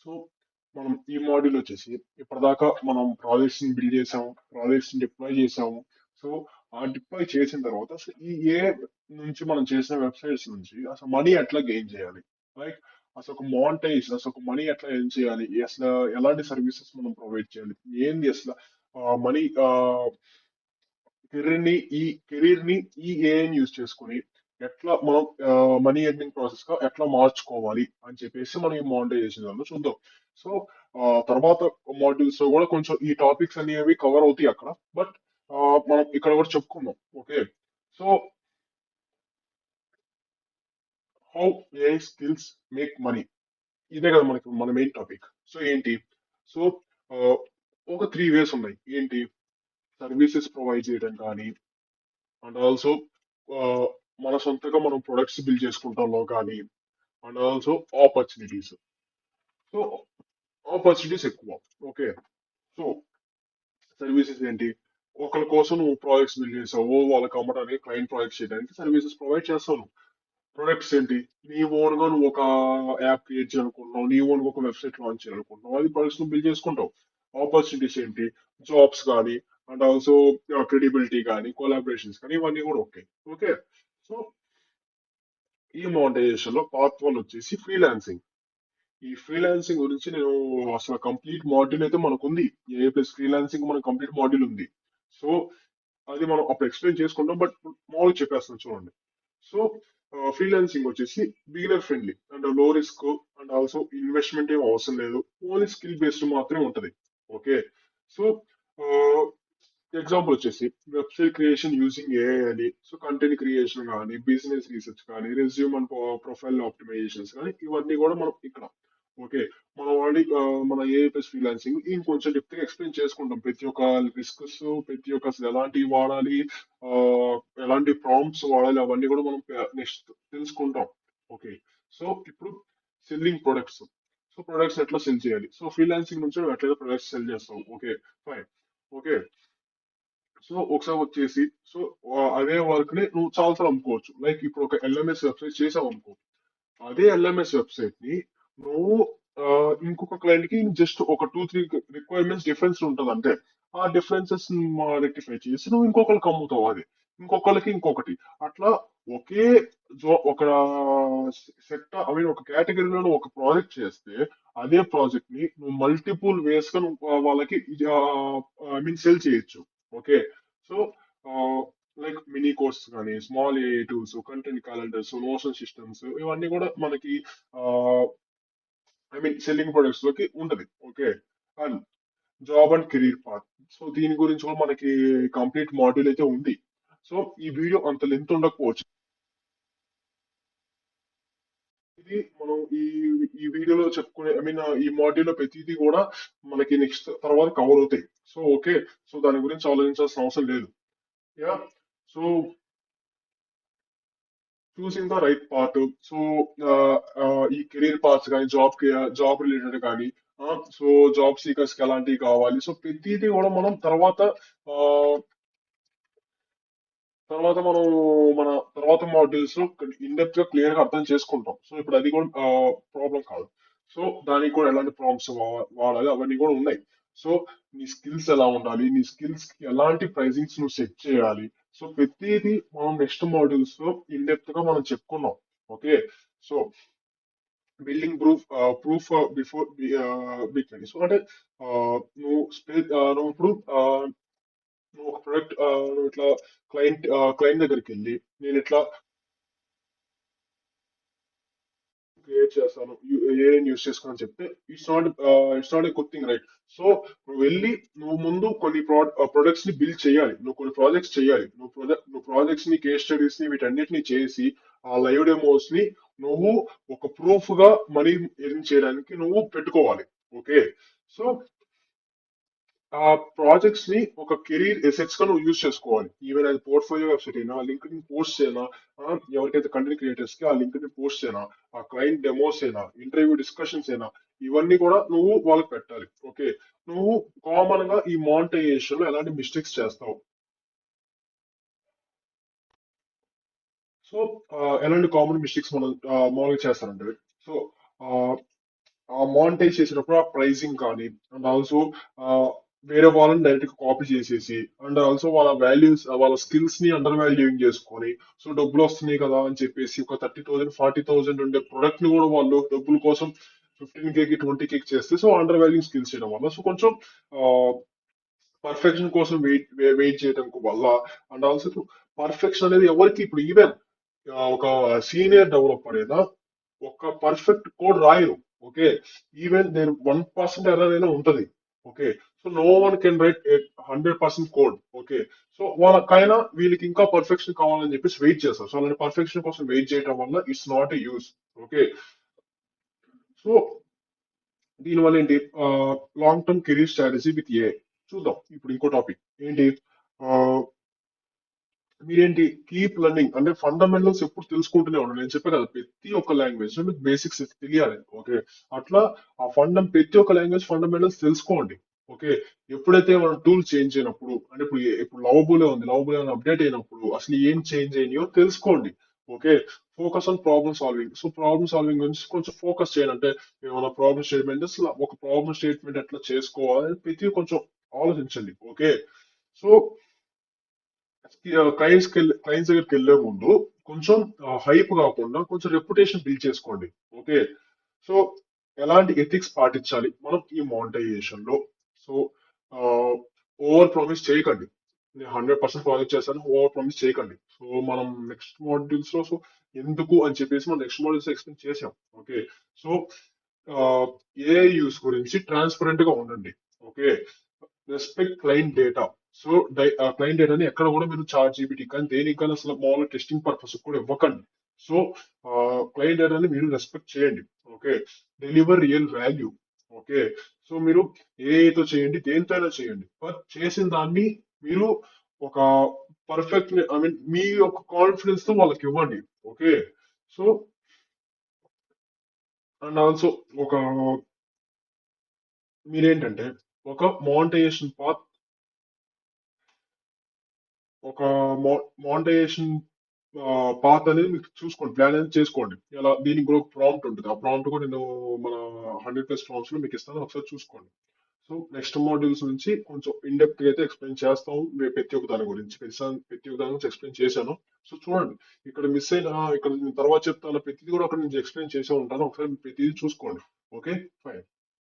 So మనం ఈ module వచ్చేసి ఇప్పటిదాకా మనం ప్రాజెక్ట్స్ ని బిల్డ్ చేసాము, ప్రాజెక్ట్స్ ని డిప్లాయ్ చేసాము. సో ఆ డిప్లాయ్ చేసిన తర్వాత అసలు ఈ ఏ నుంచి మనం చేసిన వెబ్సైట్స్ నుంచి అసలు మనీ ఎట్లా గెయిన్ చేయాలి, లైక్ అసలు ఒక మానిటైజ్, అసలు ఒక మనీ ఎట్లా ఎర్న్ చేయాలి, అసలు ఎలాంటి సర్వీసెస్ మనం ప్రొవైడ్ చేయాలి, ఏంది అసలు మనీ కెరీర్ ని ఈ కెరీర్ ని ఈ ఏఐని యూజ్ చేసుకొని ఎట్లా మనం మనీ ఎర్నింగ్ ప్రాసెస్ గా ఎట్లా మార్చుకోవాలి అని చెప్పేసి మనం ఈ మానిటైజేషన్ దానిలో చూద్దాం. సో తర్వాత మాడ్యూల్స్ లో కూడా కొంచెం ఈ టాపిక్స్ అనేవి కవర్ అవుతాయి అక్కడ, బట్ మనం ఇక్కడ కూడా చెప్పుకుందాం. Okay. So how AI skills make money, ఇదే కదా మనకి మన మెయిన్ టాపిక్. సో ఏంటి? సో ఒక త్రీ వేస్ ఉన్నాయి. ఏంటి? సర్వీసెస్ ప్రొవైడ్ చేయడం కానీ, అండ్ ఆల్సో మన సొంతగా మనం ప్రొడక్ట్స్ బిల్డ్ చేసుకుంటాంలో కానీ, and also opportunities. So opportunities ఎక్కువ. ఓకే. సో సర్వీసెస్ ఏంటి? ఒకరి కోసం నువ్వు ప్రాజెక్ట్స్ బిల్డ్ చేసావు, వాళ్ళకి అమ్మడానికి, క్లయింట్ ప్రాజెక్ట్స్ చేయడానికి సర్వీసెస్ ప్రొవైడ్ చేస్తావు. ప్రొడక్ట్స్ ఏంటి? నీ ఓన్ గా నువ్వు ఒక యాప్ క్రియేట్ చేయాలనుకుంటున్నావు, నీ ఓన్ గా ఒక వెబ్సైట్ లాంచ్ చేయాలనుకుంటున్నావు, అది ప్రొడక్ట్స్ నువ్వు బిల్డ్ చేసుకుంటావు. ఆపర్చునిటీస్ ఏంటి? జాబ్స్ కానీ, అండ్ ఆల్సో క్రెడిబిలిటీ కానీ, కొలాబరేషన్స్ కానీ, ఇవన్నీ కూడా ఓకే. ఓకే. సో ఈ మోనటైజేషన్ లో పార్ట్ వన్ వచ్చేసి ఫ్రీలాన్సింగ్. ఈ ఫ్రీలాన్సింగ్ గురించి నేను అసలు కంప్లీట్ మాడ్యూల్ అయితే మనకు ఉంది. ఏ ప్లస్ ఫ్రీలాన్సింగ్ మన కంప్లీట్ మాడ్యూల్ ఉంది. సో అది మనం అప్పుడు ఎక్స్ప్లెయిన్ చేసుకుంటాం, బట్ మామూలుగా చెప్పేస్తాను చూడండి. సో ఫ్రీలాన్సింగ్ వచ్చేసి బిగినర్ ఫ్రెండ్లీ అండ్ లో రిస్క్, అండ్ ఆల్సో ఇన్వెస్ట్మెంట్ ఏం అవసరం లేదు, ఓన్లీ స్కిల్ బేస్డ్ మాత్రమే ఉంటది. ఓకే. సో ఎగ్జాంపుల్ వచ్చేసి వెబ్సైట్ క్రియేషన్ యూజింగ్ ఏఐ అని, సో కంటెంట్ క్రియేషన్ కానీ, బిజినెస్ రీసెర్చ్ కానీ, రెజ్యూమ్ అండ్ ప్రొఫైల్ ఆప్టిమైజేషన్స్ కానీ, ఇవన్నీ కూడా మనం ఇక్కడ. ఓకే. మనం ఆల్రెడీ మన ఏఐ ప్లస్ ఫ్రీలాన్సింగ్ ఇంకొంచెం డెప్త్ గా ఎక్స్ప్లెయిన్ చేసుకుంటాం. ప్రతి ఒక్క రిస్క్స్, ప్రతి ఒక్క అసలు ఎలాంటివి వాడాలి, ఆ, ఎలాంటి ప్రాంప్ట్స్ వాడాలి, అవన్నీ కూడా మనం నెక్స్ట్ తెలుసుకుంటాం. ఓకే. సో ఇప్పుడు సెల్లింగ్ ప్రొడక్ట్స్. సో ప్రొడక్ట్స్ ఎట్లా సెల్ చేయాలి, సో ఫ్రీలాన్సింగ్ నుంచి నువ్వు ఎట్లయితే ప్రొడక్ట్స్ సెల్ చేస్తావు. ఓకే. ఫైన్. ఓకే. సో ఒకసారి వచ్చేసి, సో అదే వర్క్ ని నువ్వు చాలా సార్లు అమ్ముకోవచ్చు. లైక్ ఇప్పుడు ఒక ఎల్ఎంఎస్ వెబ్సైట్ చేసావు అనుకో, అదే ఎల్ఎంఎస్ వెబ్సైట్ ని నువ్వు ఆ, ఇంకొక క్లయింట్ కి జస్ట్ ఒక టూ త్రీ రిక్వైర్మెంట్స్ డిఫరెన్స్ ఉంటుంది అంటే, ఆ డిఫరెన్సెస్ రెక్టిఫై చేసి నువ్వు ఇంకొకరికి అమ్ముతావు. అది ఇంకొకరికి ఇంకొకటి, అట్లా ఒకే ఒక సెక్టర్, ఐ మీన్ ఒక కేటగిరీలో నువ్వు ఒక ప్రాజెక్ట్ చేస్తే, అదే ప్రాజెక్ట్ ని నువ్వు మల్టిపుల్ వేస్ గా నువ్వు వాళ్ళకి ఐ మీన్ సెల్ చేయొచ్చు. Okay. So like mini course కానీ, small AI tools, content calendars, Notion systems, ఇవన్నీ కూడా మనకి ఐ మీన్ సెల్లింగ్ ప్రొడక్ట్స్ లోకి ఉంటది. Okay. And job and career path. So దీని గురించి కూడా మనకి కంప్లీట్ మాడ్యూల్ అయితే ఉంది. సో ఈ వీడియో అంత లెంత్ ఉండకపోవచ్చు. ఇది మనం ఈ వీడియోలో చెప్పుకునే, ఐ మీన్ ఈ మాడ్యూల్లో ప్రతిదీ కూడా మనకి నెక్స్ట్ తర్వాత కవర్ అవుతాయి. So okay. సో దాని గురించి ఆలోచించాల్సిన అవసరం లేదు. Yeah. So choosing the right part. So ఈ కెరీర్ పార్ట్స్ కానీ, జాబ్ రిలేటెడ్ కానీ, సో జాబ్ సీకర్స్ కి ఎలాంటివి కావాలి, సో ప్రతిదీ కూడా మనం తర్వాత ఆ, మనం మన తర్వాత మాడ్యూల్స్ లో ఇన్ డెప్త్ గా క్లియర్ గా అర్థం చేసుకుంటాం. సో ఇప్పుడు అది కూడా ప్రాబ్లం కాదు. సో దానికి కూడా ఎలాంటి ప్రాంప్ట్స్ వాడాలి, అవన్నీ కూడా ఉన్నాయి. సో నీ స్కిల్స్ ఎలా ఉండాలి, నీ స్కిల్స్ కి ఎలాంటి ప్రైజింగ్స్ నువ్వు సెట్ చేయాలి, సో ప్రతిదీ మనం నెక్స్ట్ మాడ్యూల్స్ లో ఇన్ డెప్త్ గా మనం చెప్పుకున్నాం. Okay. So building proof before big. So అంటే నువ్వు ఇప్పుడు నువ్వు ఒక ప్రొడక్ట్, నువ్వు ఇట్లా క్లయింట్ దగ్గరికి వెళ్ళి, నేను ఇట్లా క్రియేట్ చేస్తాను, ఏఐని యూస్ చేసుకుని అని చెప్తే, it's not a good thing, right? So నువ్వు వెళ్ళి, నువ్వు ముందు కొన్ని ప్రొడక్ట్స్ ని బిల్డ్ చేయాలి, నువ్వు కొన్ని ప్రాజెక్ట్స్ చేయాలి, నువ్వు ప్రాజెక్ట్స్ ని, కేస్ స్టడీస్ ని, వీటన్నిటిని చేసి ఆ లైవ్ డెమోస్ ని నువ్వు ఒక ప్రూఫ్ గా మనీ ఎర్న్ చేయడానికి నువ్వు పెట్టుకోవాలి. ఓకే. సో ఆ ప్రాజెక్ట్స్ ని ఒక కెరీర్ ఎసెట్స్ గా నువ్వు యూజ్ చేసుకోవాలి. ఈవెన్ అది పోర్ట్ఫోలియో వెబ్సైట్ అయినా, లింక్డ్ పోస్ట్ అయినా, ఎవరికైతే కంటెంట్ క్రియేటర్స్ కి ఆ లింక్డ్ పోస్ట్ అయినా, ఆ క్లయింట్ డెమోస్ అయినా, ఇంటర్వ్యూ డిస్కషన్స్ అయినా, ఇవన్నీ కూడా నువ్వు వాళ్ళకి పెట్టాలి. ఓకే. నువ్వు కామన్ గా ఈ మానిటైజేషన్ లో ఎలాంటి మిస్టేక్స్ చేస్తావు, సో ఎలాంటి కామన్ మిస్టేక్స్ మనం మామూలుగా చేస్తారంటే, సో ఆ మానిటైజ్ చేసినప్పుడు ఆ ప్రైసింగ్ కానీ అండ్ ఆల్సో వేరే వాళ్ళని డైరెక్ట్ గా కాపీ చేసేసి అండ్ ఆల్సో వాళ్ళ వాల్యూస్ వాళ్ళ స్కిల్స్ ని అండర్ వాల్యూయింగ్ చేసుకొని సో డబ్బులు వస్తున్నాయి కదా అని చెప్పేసి ఒక 30,000 40,000 ఉండే ప్రొడక్ట్ ని కూడా వాళ్ళు డబ్బుల కోసం 15K 20K చేస్తే సో అండర్ వాల్యూ స్కిల్స్ చేయడం వల్ల సో కొంచెం పర్ఫెక్షన్ కోసం వెయిట్ చేయడం వల్ల అండ్ ఆల్సో పర్ఫెక్షన్ అనేది ఎవరికి ఇప్పుడు ఈవెన్ ఒక సీనియర్ డెవలపర్ అయినా ఒక పర్ఫెక్ట్ కోడ్ రాయరు. ఓకే, ఈవెన్ నేను 1% ఎర్రర్ అయినా ఉంటది. Okay, so no one can write 100% code. Okay, so వాళ్ళకైనా వీళ్ళకి ఇంకా పర్ఫెక్షన్ కావాలని చెప్పేసి వెయిట్ చేస్తారు. సో అలాంటి పర్ఫెక్షన్ కోసం వెయిట్ చేయడం వల్ల it's not a use. Okay, so దీనివల్ల ఏంటి long term career strategy with a చూద్దాం. ఇప్పుడు ఇంకో టాపిక్ ఏంటి, ఆ, మీరేంటి కీప్ లెర్నింగ్ అంటే ఫండమెంటల్స్ ఎప్పుడు తెలుసుకుంటూనే ఉండండి. నేను చెప్పాను కదా ప్రతి ఒక్క లాంగ్వేజ్ లో మీకు బేసిక్స్ తెలియాలి. ఓకే, అట్లా ఆ ప్రతి ఒక్క లాంగ్వేజ్ ఫండమెంటల్స్ తెలుసుకోండి. ఓకే, ఎప్పుడైతే మన టూల్ చేంజ్ అయినప్పుడు అంటే ఇప్పుడు లవబుల్ ఉంది, లవబుల్ అప్డేట్ అయినప్పుడు అసలు ఏం చేంజ్ అయినాయో తెలుసుకోండి. Okay, focus on problem solving. So problem solving గురించి కొంచెం ఫోకస్ చేయండి. అంటే ఏమైనా ప్రాబ్లమ్ స్టేట్మెంట్ అసలు ఒక ప్రాబ్లమ్ స్టేట్మెంట్ ఎట్లా చేసుకోవాలి ప్రతి కొంచెం ఆలోచించండి. ఓకే, సో క్లయింట్స్ దగ్గరికి వెళ్లే ముందు కొంచెం హైప్ కాకుండా కొంచెం రెప్యుటేషన్ బిల్డ్ చేసుకోండి. ఓకే, సో ఎలాంటి ఎథిక్స్ పాటించాలి మనం ఈ మానిటైజేషన్ లో. సో ఓవర్ ప్రామిస్ చేయకండి. నేను 100% ప్రాజెక్ట్ చేస్తాను, ఓవర్ ప్రామిస్ చేయకండి. సో మనం నెక్స్ట్ మాడ్యూల్స్ లో సో ఎందుకు అని చెప్పేసి మనం నెక్స్ట్ మాడ్యూల్స్ ఎక్స్ప్లెయిన్ చేసాం. ఓకే, సో ఏఐ యూస్ గురించి ట్రాన్స్పరెంట్ గా ఉండండి. Okay, respect client data. So client డేటాని ఎక్కడ కూడా మీరు చార్ట్ జీపీటీ కానీ దేనికి కానీ అసలు మామూలు టెస్టింగ్ పర్పస్ కూడా ఇవ్వకండి. సో క్లయింట్ డేటాని మీరు రెస్పెక్ట్ చేయండి. Okay, deliver real value. Okay, so మీరు ఏఐతో చేయండి, దేనితో అయినా చేయండి, బట్ చేసిన దాన్ని మీరు ఒక పర్ఫెక్ట్ ఐ మీన్ మీ యొక్క కాన్ఫిడెన్స్ తో వాళ్ళకి ఇవ్వండి. ఓకే, సో అండ్ ఆల్సో ఒక మీరేంటంటే ఒక మోనిటైజేషన్ పాత్ ఒక మోనిటైజేషన్ పాత్ అనేది మీకు చూసుకోండి, ప్లాన్ అనేది చేసుకోండి. ఇలా దీనికి కూడా ఒక ప్రాంప్ట్ ఉంటుంది. ఆ ప్రాంప్ట్ కూడా నేను మన 100+ ప్రాంప్ట్స్ లో మీకు ఇస్తాను, ఒకసారి చూసుకోండి. సో నెక్స్ట్ మాడ్యూల్స్ నుంచి కొంచెం ఇన్ డెప్త్ గా అయితే ఎక్స్ప్లెయిన్ చేస్తాం. ప్రతి ఒక్క దాని గురించి ప్రతి ఒక్క దాని గురించి ఎక్స్ప్లెయిన్ చేశాను. సో చూడండి, ఇక్కడ మిస్ అయిన ఇక్కడ నేను తర్వాత చెప్తాను ప్రతిదీ కూడా అక్కడ నుంచి ఎక్స్ప్లెయిన్ చేసే ఉంటాను. ఒకసారి ప్రతిదీ చూసుకోండి. Okay, fine.